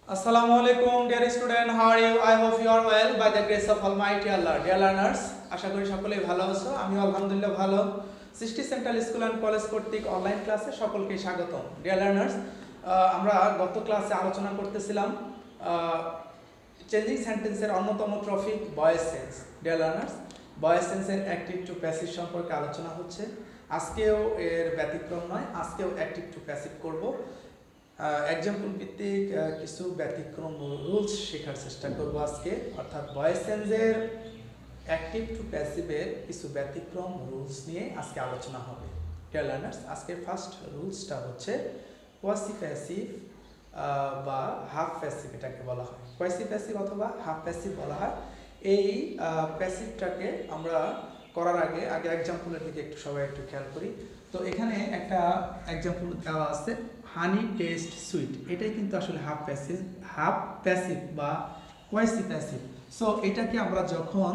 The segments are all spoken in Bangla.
Assalamualaikum dear student, how are you? I hope you are well by the grace of Almighty Allah. Dear learners, আশা করি সকলেই ভালো আছো। আমিও আলহামদুলিল্লাহ ভালো। সৃষ্টি সেন্ট্রাল স্কুল অ্যান্ড কলেজ কর্তৃক অনলাইন ক্লাসে সকলকে স্বাগতম। ডিয়ার লার্নার্স, আমরা গত ক্লাসে আলোচনা করতেছিলাম চেঞ্জিং সেন্টেন্সের অন্যতম topic voice change. Dear learners, voice চেঞ্জের অ্যাক্টিভ টু প্যাসিভ সম্পর্কে আলোচনা হচ্ছে। আজকেও এর ব্যতিক্রম নয়, আজকেও অ্যাক্টিভ টু প্যাসিভ করব। এক্সাম্পল ভিত্তিক কিছু ব্যতিক্রম রুলস শেখার চেষ্টা করব আজকে, অর্থাৎ ভয়েস চেঞ্জের অ্যাক্টিভ টু প্যাসিভের কিছু ব্যতিক্রম রুলস নিয়ে আজকে আলোচনা হবে। ডিয়ার লার্নার্স, আজকে ফার্স্ট রুলসটা হচ্ছে কোয়াসি প্যাসিভ বা হাফ প্যাসিভ এটাকে বলা হয়। কোয়াসি প্যাসিভ অথবা হাফ প্যাসিভ বলা হয়। এই প্যাসিভটাকে আমরা করার আগে এক্সাম্পলের দিকে সবাই একটু খেয়াল করি। তো এখানে একটা এক্সাম্পল দেওয়া আছে, হানি টেস্ট সুইট। এটাই কিন্তু আসলে হাফ প্যাসিভ বা কোয়াসি প্যাসিভ। সো এটাকে আমরা যখন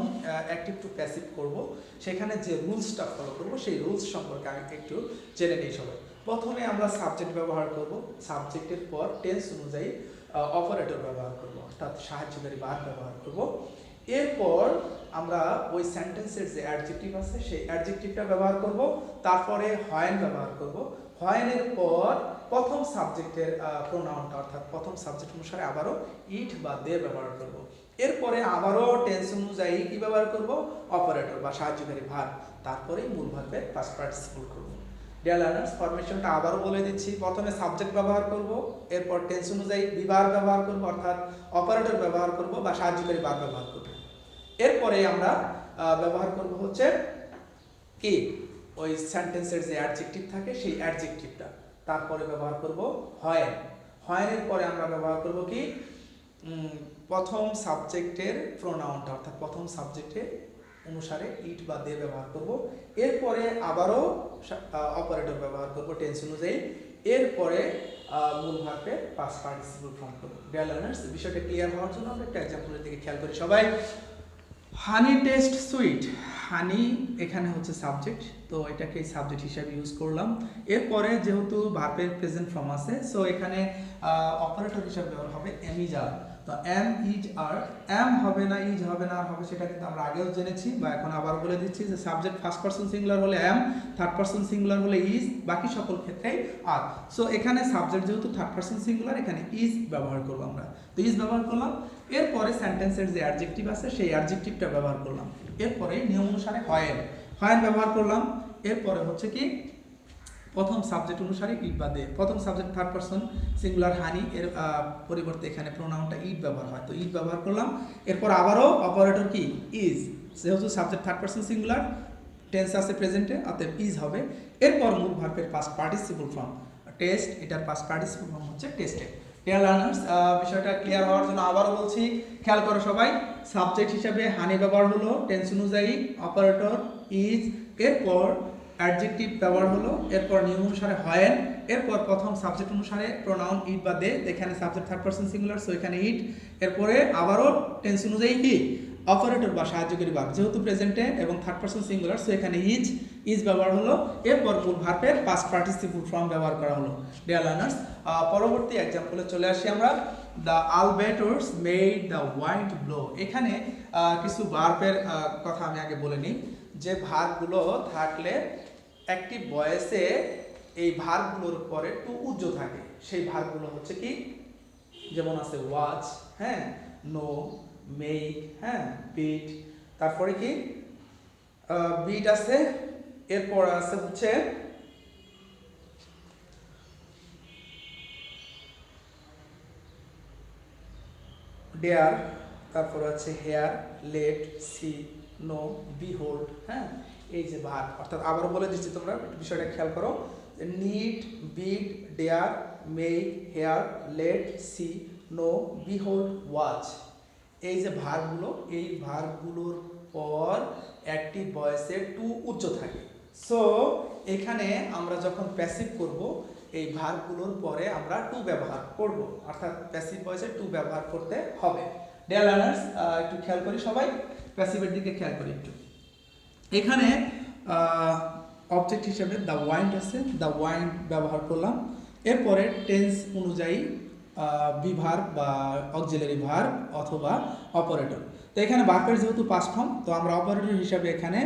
অ্যাক্টিভ টু প্যাসিভ করব, সেখানে যে রুলসটা ফলো করব সেই রুলস সম্পর্কে আমি একটু জেনে নিই সবাই। প্রথমে আমরা সাবজেক্ট ব্যবহার করব, সাবজেক্টের পর টেন্স অনুযায়ী অপারেটর ব্যবহার করব, অর্থাৎ সাহায্যকারী ভার্ব ব্যবহার করব। এরপর আমরা ওই সেন্টেন্সের যে অ্যাডজেক্টিভ আছে সেই অ্যাডজেক্টিভটা ব্যবহার করব, তারপরে হয়েন ব্যবহার করব। হয়েনের পর প্রথম সাবজেক্টের প্রোনাউনটা, অর্থাৎ প্রথম সাবজেক্ট অনুসারে আবারও ইট বা দে ব্যবহার করব। এরপরে আবারও টেন্স অনুযায়ী কি ব্যবহার করব, অপারেটর বা সাহায্যকারী ভার্ব, তারপরেই মূল ভার্বের পাস্ট পার্টিসিপল করব। ডিয়ার লার্নার্স, ফরমেশনটা আবারও বলে দিচ্ছি। প্রথমে সাবজেক্ট ব্যবহার করব, এরপর টেন্স অনুযায়ী বিভার ব্যবহার করব, অর্থাৎ অপারেটর ব্যবহার করব বা সাহায্যকারী ভার্ব ব্যবহার করব। এরপরে আমরা ব্যবহার করব হচ্ছে কি, ওই সেন্টেন্সের যে অ্যাডজেক্টিভ থাকে সেই অ্যাডজেক্টিভটা। তারপরে ব্যবহার করব হয়েন। হয়েনের পরে আমরা ব্যবহার করব কি, প্রথম সাবজেক্টের প্রোনাউনটা, অর্থাৎ প্রথম সাবজেক্টের অনুসারে ইট বা দে ব্যবহার করব। এরপরে আবারও অপারেটর ব্যবহার করব টেন্স অনুযায়ী। এরপরে মূল ভার্বের পাস্ট পার্টিসিপল ফর্ম করব। ডিয়ার লার্নার্স, বিষয়টা ক্লিয়ার হওয়ার জন্য আমরা একটা এক্সাম্পলের দিকে খেয়াল করি সবাই। হানি টেস্ট সুইট, হানি এখানে হচ্ছে সাবজেক্ট, তো এটাকে সাবজেক্ট হিসাবে ইউজ করলাম। এরপরে যেহেতু ভার্বের প্রেজেন্ট ফর্ম আছে, সো এখানে অপারেটর হিসাবে ব্যবহার হবে এম ইজ আর। তো এম ইজ আর, এম হবে না ইজ হবে না আর হবে, সেটা কিন্তু আমরা আগেও জেনেছি বা এখন আবার বলে দিচ্ছি যে সাবজেক্ট ফার্স্ট পারসন সিঙ্গুলার হলে এম, থার্ড পারসন সিঙ্গুলার হলে ইজ, বাকি সকল ক্ষেত্রেই আর। সো এখানে সাবজেক্ট যেহেতু থার্ড পারসন সিঙ্গুলার, এখানে ইজ ব্যবহার করবো আমরা। তো ইজ ব্যবহার করলাম। এরপরে সেন্টেন্সের যে অ্যাডজেক্টিভ আছে সেই অ্যাডজেক্টিভটা ব্যবহার করলাম। এরপরে নিয়ম অনুসারে হয়েন ব্যবহার করলাম। এরপরে হচ্ছে কি, প্রথম সাবজেক্ট অনুসারে ইট বা দে। প্রথম সাবজেক্ট থার্ড পারসন সিঙ্গুলার হানি, এর পরিবর্তে এখানে প্রোনাউনটা ইট ব্যবহার হয়, তো ইট ব্যবহার করলাম। এরপর আবারও অপারেটর কি, ইজ, যেহেতু subject third person singular, tense আছে প্রেজেন্টে, অতএব ইজ হবে। এরপর মূল ভার্বের পাস্ট পার্টিসিপল ফর্ম টেস্ট, এটার পাস্ট পার্টিসিপল ফর্ম হচ্ছে টেস্টেড। ডিয়ার লার্নার্স, বিষয়টা ক্লিয়ার হওয়ার জন্য আবারও বলছি, খেয়াল করো সবাই। সাবজেক্ট হিসাবে হানি ব্যবহার হলো টেন্স অনুযায়ী, অপারেটর ইজ, এরপর অ্যাডজেক্টিভ ব্যবহার হলো, এরপর নিয়ম অনুসারে হয়েন, এরপর প্রথম সাবজেক্ট অনুসারে প্রোনাউন ইট বা দে, এখানে subject third person singular, so এখানে ইট। এরপরে আবারও টেন্স অনুযায়ী কি, অপারেটর বা সাহায্যকারী ভার্ব, যেহেতু প্রেজেন্টে এবং থার্ড পারসন সিঙ্গুলার, সো এখানে ইজ ব্যবহার হলো। এরপর মূল ভার্বের পাস্ট পার্টিসিপল ফর্ম ব্যবহার করা হলো। ডিয়ার লার্নার্স, পরবর্তী এক্সাম্পলে চলে আসি আমরা। The albatross made the wind blow. এখানে কিছু ভার্বের কথা আমি আগে বলে নিই, যে ভার্বগুলো থাকলে একটি ভয়েসে এই ভার্বগুলোর পরে টু উজ্জ থাকে, সেই ভার্বগুলো হচ্ছে কি, যেমন আছে ওয়াচ, হ্যাঁ, নো, মেক, হ্যাঁ, বিট, তারপরে কি বিট আছে, এরপর আছে হচ্ছে ডেয়ার, তারপর আছে hear, let, see, know, behold, হ্যাঁ, এই যে ভার্ব। অর্থাৎ আবারও বলে দিচ্ছি, তোমরা বিষয়টা খেয়াল করো, need, bid, dare, make, hear, let, see, know, behold, watch, এই যে ভার্বগুলো, এই ভার্বগুলোর পর অ্যাক্টিভ ভয়েসে টু উচ্চ থাকে। সো এখানে আমরা যখন প্যাসিভ করব, এই ভার্বগুলোর পরে আমরা টু ব্যবহার করব, অর্থাৎ প্যাসিভ ভয়েসে টু ব্যবহার করতে হবে। ডিয়ার লার্নার্স, একটু খেয়াল করি সবাই, প্যাসিভের দিকে খেয়াল করি একটু। এখানে অবজেক্ট হিসেবে দ্য ওয়াইন্ড আছে, দ্য ওয়াইন্ড ব্যবহার করলাম। এরপরে টেন্স অনুযায়ী বি ভার্ব বা অক্সিলারি ভার্ব অথবা অপারেটর। তো এখানে ভার্বের যেহেতু পাস্ট ফর্ম, তো আমরা অপারেটর হিসাবে এখানে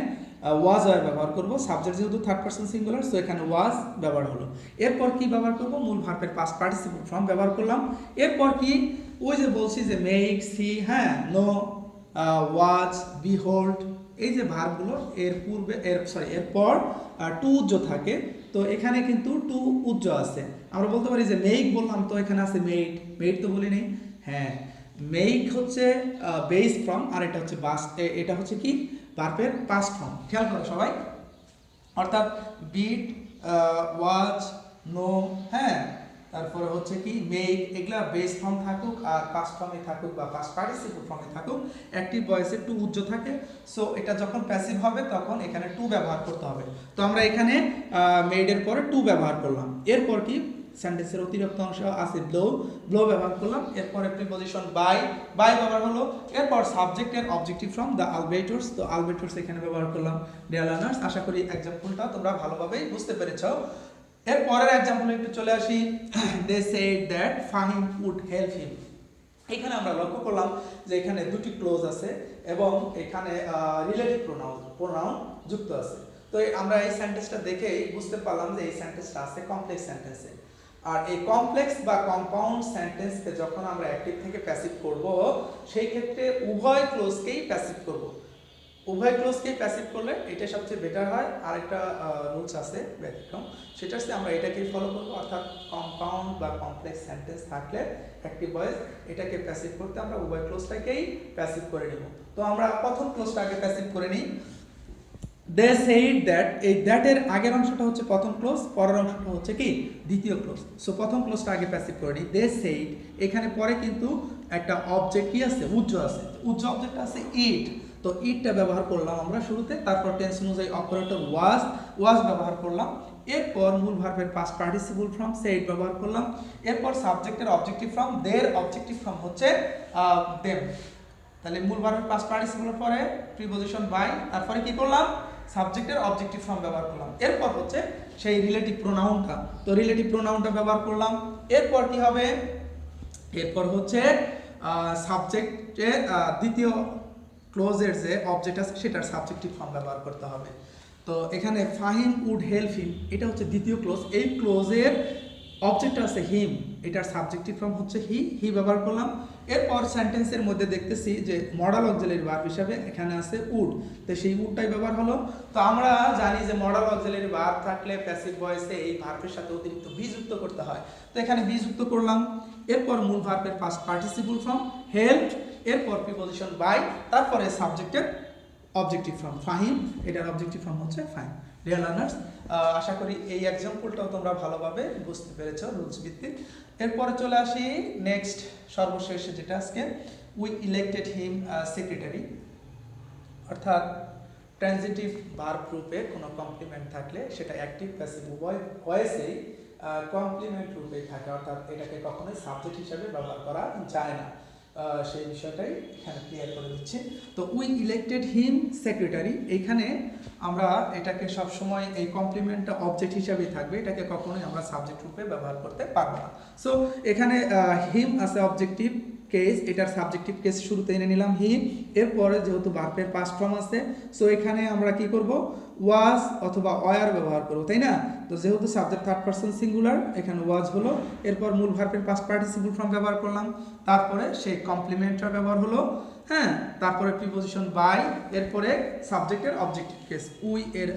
ওয়াজ আর ব্যবহার করব। সাবজেক্ট যেহেতু থার্ড পারসন সিঙ্গুলার, সো এখানে ওয়াজ ব্যবহার হলো। এরপর কি ব্যবহার করব? মূল ভার্বের পাস্ট পার্টিসিপল ফর্ম ব্যবহার করলাম। এরপর কি ওই যে বলছি যে মেক, সি, হ্যাঁ, নো, ওয়াচ, বিহোল্ড, এই যে ভার্বগুলো এর পূর্বে এরপর টু উজ্জ থাকে। তো এখানে কিন্তু টু উজ্জ আছে। আমরা বলতে পারি যে মেক বললাম, তো এখানে আছে মেড, মেড তো বলি নেই। হ্যাঁ, মেক হচ্ছে বেস ফর্ম, আর এটা হচ্ছে এটা হচ্ছে কি ভার্বের পাস্ট ফর্ম। খেয়াল করো সবাই, অর্থাৎ বিট, ওয়াচ, নো, হ্যাঁ, তারপরে হচ্ছে কি মেক, এগুলা বেস ফর্ম থাকুক আর পাস্ট ফর্মে থাকুক বা পাস্ট পার্টিসিপল ফর্মে থাকুক, অ্যাক্টিভ ভয়েসে টু উজ্জ থাকে। সো এটা যখন প্যাসিভ হবে তখন এখানে টু ব্যবহার করতে হবে। তো আমরা এখানে মেডের পরে টু ব্যবহার করলাম। এরপর কি সেন্টেন্সের অতিরিক্ত অংশ আছে ব্লো, ব্লো ব্যবহার করলাম। এরপরে প্রিপজিশন বাই, বাই ব্যবহার হলো। এরপর সাবজেক্টের অবজেক্টিভ ফ্রম দ্য আলবেটর্স, তো আলবেটর্স এখানে ব্যবহার করলাম। ডিয়ার লার্নার্স, আশা করি এক্সাম্পলটা তোমরা ভালোভাবেই বুঝতে পেরেছো। এর পরের এক্সাম্পলে একটু চলে আসি। They said that Fahim would help him. এখানে আমরা লক্ষ্য করলাম যে এখানে দুটি ক্লোজ আছে এবং এখানে রিলেটিভ প্রোনাউন যুক্ত আছে। তো আমরা এই সেন্টেন্সটা দেখেই বুঝতে পারলাম যে এই সেন্টেন্সটা আছে কমপ্লেক্স সেন্টেন্সে। আর এই কমপ্লেক্স বা কম্পাউন্ড সেন্টেন্সকে যখন আমরা অ্যাক্টিভ থেকে প্যাসিভ করব, সেই ক্ষেত্রে উভয় ক্লোজকেই প্যাসিভ করব। উভয় ক্লোজকেই প্যাসিভ করলে এটা সবচেয়ে বেটার হয়। আরেকটা রুলস আছে ব্যতিক্রম, সেটা হচ্ছে আমরা এটাকেই ফলো করবো, অর্থাৎ কম্পাউন্ড বা কমপ্লেক্স সেন্টেন্স থাকলে অ্যাক্টিভ ভয়েস এটাকে প্যাসিভ করতে আমরা উভয় ক্লোজটাকেই প্যাসিভ করে নেব। তো আমরা প্রথম ক্লোজটা আগে প্যাসিভ করে নিই। দে সেইড দ্যাট, এই দ্যাট এর আগের অংশটা হচ্ছে প্রথম ক্লোজ, পরের অংশটা হচ্ছে কি দ্বিতীয় ক্লোজ। সো প্রথম ক্লোজটা আগে প্যাসিভ করে নিই। দে সেইড, এখানে পরে কিন্তু একটা অবজেক্ট কি আছে, উজ্জ আছে। উজ্জ অবজেক্ট আছে ইট, তো ইটটা ব্যবহার করলাম আমরা শুরুতে। তারপর টেন্স অনুযায়ী অপারেটর ওয়াজ, ওয়াজ ব্যবহার করলাম। এরপর মূল ভার্বের পাস্ট পার্টিসিপল ফর্ম সেইড ব্যবহার করলাম। এরপর সাবজেক্টের অবজেক্টিভ ফর্ম, দের অবজেক্টিভ ফর্ম হচ্ছে দেম। তাহলে মূল ভার্বের পাস্ট পার্টিসিপলের পরে প্রিপজিশন বাই, তারপরে কি করলাম সাবজেক্টের অবজেক্টিভ ফর্ম ব্যবহার করলাম। এরপর হচ্ছে সেই রিলেটিভ প্রোনাউনটা, তো রিলেটিভ প্রোনাউনটা ব্যবহার করলাম। এরপর কি হবে, এরপর হচ্ছে সাবজেক্টের দ্বিতীয় ক্লোজের যে অবজেক্ট আছে সেটার সাবজেক্টিভ ফর্ম ব্যবহার করতে হবে। তো এখানে ফাহিম উড হেল্প হিম, এটা হচ্ছে দ্বিতীয় ক্লোজ। এই ক্লোজের অবজেক্ট আছে হিম, এটার সাবজেক্টিভ ফর্ম হচ্ছে হি, হি ব্যবহার করলাম। এরপর সেন্টেন্সের মধ্যে দেখতেছি যে মডাল অক্সিলারি ভার্ব হিসাবে এখানে আছে উড, তো সেই উডটাই ব্যবহার হলো। তো আমরা জানি যে মডাল অক্সিলারি ভার্ব থাকলে প্যাসিভ ভয়েসে এই ভার্বের সাথে অতিরিক্ত বি যুক্ত করতে হয়, তো এখানে বি যুক্ত করলাম। এরপর মূল ভার্বের পাস্ট পার্টিসিপল ফর্ম হেল্প, এরপর প্রিপজিশন বাই, তারপরে সাবজেক্টের অবজেক্টিভ ফর্ম ফাহিম, এটার অবজেক্টিভ ফর্ম হচ্ছে ফাইন। ডিয়ার লার্নার্স, আশা করি এই এক্সাম্পলটাও তোমরা ভালোভাবে বুঝতে পেরেছো রুলস ভিত্তিক। এরপরে চলে আসি নেক্সট সর্বশেষ যেটা আজকে, উই ইলেক্টেড হিম সেক্রেটারি। অর্থাৎ ট্রানজিটিভ ভার্ব রূপে কোনো কমপ্লিমেন্ট থাকলে সেটা অ্যাক্টিভ প্যাসিভ উভয় ভয়েসেই কমপ্লিমেন্ট রূপে থাকে, অর্থাৎ এটাকে কখনোই সাবজেক্ট হিসাবে ব্যবহার করা যায় না। সেই বিষয়টাই এখানে ক্লিয়ার করে দিচ্ছি। তো উই ইলেক্টেড হিম সেক্রেটারি, এইখানে আমরা এটাকে সবসময় এই কমপ্লিমেন্টটা অবজেক্ট হিসাবেই থাকবে, এটাকে কখনোই আমরা সাবজেক্ট রূপে ব্যবহার করতে পারবো না। সো এখানে হিম আছে অবজেক্টিভ কেস, এটার সাবজেক্টিভ কেস শুরুতে এনে নিলাম হিম। এরপরে যেহেতু ভার্বের পাস্ট ফর্ম আছে, সো এখানে আমরা কি করব, ওয়াজ অথবা ওয়ার ব্যবহার করব, তাই না? তো যেহেতু সাবজেক্ট থার্ড পারসন সিঙ্গুলার, এখানে ওয়াজ হলো। এরপর মূল ভার্বের পাস্ট পার্টিসিপল ফর্ম ব্যবহার করলাম, তারপরে সেই কমপ্লিমেন্টটা ব্যবহার হলো, হ্যাঁ, তারপরে প্রিপজিশন বাই, এরপরে সাবজেক্টের অবজেক্টিভ কেস, উই এর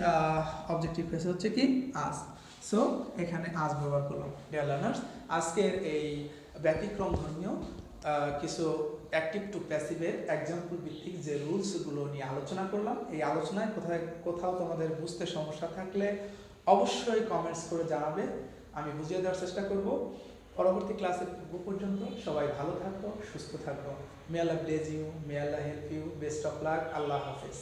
অবজেক্টিভ কেস হচ্ছে কি আজ। সো এখানে আজ ব্যবহার করলাম। ডিয়ার লার্নার্স, আজকের এই ব্যতিক্রম ধর্মীয় কিছু অ্যাক্টিভ টু প্যাসিভের এক্সাম্পল ভিত্তিক যে রুলসগুলো নিয়ে আলোচনা করলাম, এই আলোচনায় কোথাও তোমাদের বুঝতে সমস্যা থাকলে অবশ্যই কমেন্টস করে জানাবে, আমি বুঝিয়ে দেওয়ার চেষ্টা করব। পরবর্তী ক্লাসে পর্যন্ত সবাই ভালো থাকো, সুস্থ থাকো। May Allah bless you, may Allah help you, best of luck, Allah হাফেজ।